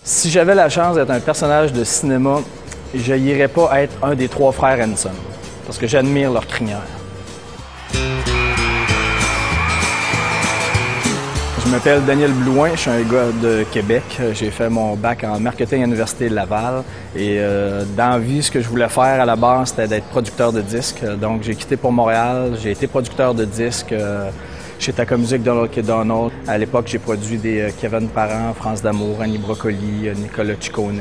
Si j'avais la chance d'être un personnage de cinéma, je n'irais pas être un des trois frères Henson, parce que j'admire leur crinière. Je m'appelle Daniel Blouin, je suis un gars de Québec. J'ai fait mon bac en marketing à l'Université Laval. Et dans la vie, ce que je voulais faire à la base, c'était d'être producteur de disques. Donc j'ai quitté pour Montréal, j'ai été producteur de disques chez Tacomusic, Donald K. Donald. À l'époque, j'ai produit des Kevin Parent, France d'Amour, Annie Brocoli, Nicolas Ciccone,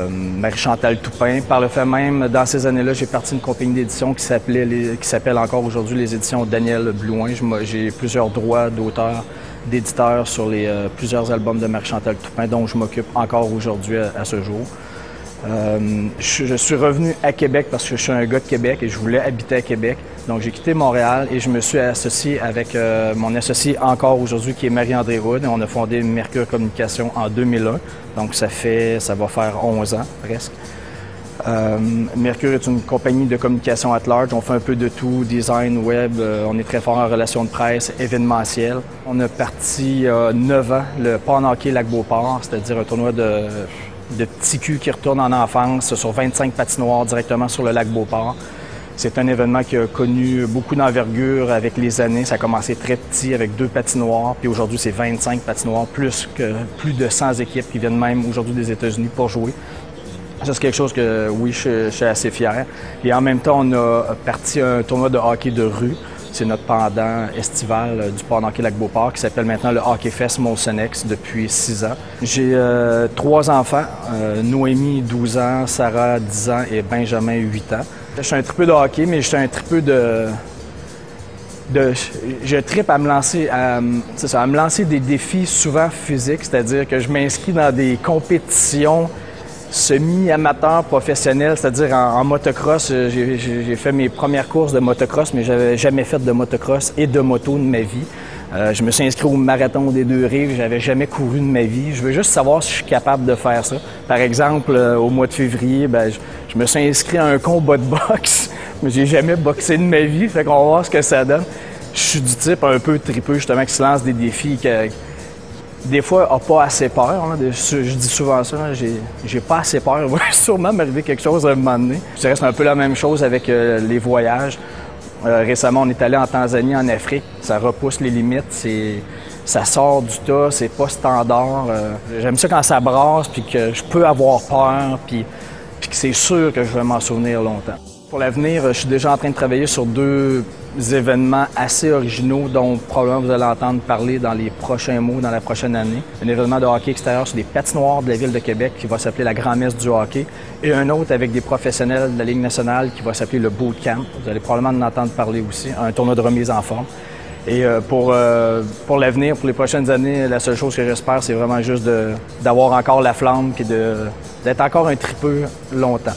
Marie-Chantal Toupin. Par le fait même, dans ces années-là, j'ai parti d'une compagnie d'édition qui s'appelle encore aujourd'hui les éditions Daniel Blouin. J'ai plusieurs droits d'auteur, d'éditeur sur plusieurs albums de Marie-Chantal Toupin, dont je m'occupe encore aujourd'hui à ce jour. Je suis revenu à Québec parce que je suis un gars de Québec et je voulais habiter à Québec. Donc j'ai quitté Montréal et je me suis associé avec mon associé encore aujourd'hui qui est Marie-André Roud. On a fondé Mercure Communication en 2001. Donc ça va faire 11 ans presque. Mercure est une compagnie de communication at large. On fait un peu de tout, design, web. On est très fort en relations de presse, événementiel. On a parti 9 ans le Pône Hockey Lac-Beauport, c'est-à-dire un tournoi de petits culs qui retournent en enfance sur 25 patinoires directement sur le lac Beauport. C'est un événement qui a connu beaucoup d'envergure avec les années. Ça a commencé très petit avec 2 patinoires, puis aujourd'hui c'est 25 patinoires, plus de 100 équipes qui viennent même aujourd'hui des États-Unis pour jouer. Ça, c'est quelque chose que, oui, je suis assez fier. Et en même temps, on a parti un tournoi de hockey de rue. C'est notre pendant estival du Pône Hockey Lac-Beauport qui s'appelle maintenant le Hockey Fest Molson-Ex depuis 6 ans. J'ai 3 enfants, Noémie, 12 ans, Sarah, 10 ans et Benjamin, 8 ans. Je suis un tripeux de hockey, mais je suis un tripeux je trippe à me lancer des défis souvent physiques, c'est-à-dire que je m'inscris dans des compétitions semi-amateur professionnel, c'est-à-dire en motocross. J'ai fait mes premières courses de motocross, mais j'avais jamais fait de motocross et de moto de ma vie. Je me suis inscrit au marathon des Deux-Rives, j'avais jamais couru de ma vie. Je veux juste savoir si je suis capable de faire ça. Par exemple, au mois de février, je me suis inscrit à un combat de boxe, mais j'ai jamais boxé de ma vie, fait qu'on va voir ce que ça donne. Je suis du type un peu tripeux, justement, qui se lance des défis des fois, n'a pas assez peur. Je dis souvent ça, j'ai pas assez peur. Il va sûrement m'arriver quelque chose à un moment donné. Je dirais que c'est un peu la même chose avec les voyages. Récemment, on est allé en Tanzanie, en Afrique. Ça repousse les limites. Ça sort du tas, c'est pas standard. J'aime ça quand ça brasse, puis que je peux avoir peur, puis que c'est sûr que je vais m'en souvenir longtemps. Pour l'avenir, je suis déjà en train de travailler sur 2 événements assez originaux dont probablement vous allez entendre parler dans les prochains mois, dans la prochaine année. Un événement de hockey extérieur sur des patinoires de la Ville de Québec qui va s'appeler la Grand-Messe du hockey et un autre avec des professionnels de la Ligue nationale qui va s'appeler le Bootcamp. Vous allez probablement en entendre parler aussi, un tournoi de remise en forme. Et pour l'avenir, pour les prochaines années, la seule chose que j'espère, c'est vraiment juste d'avoir encore la flamme et d'être encore un tripeux longtemps.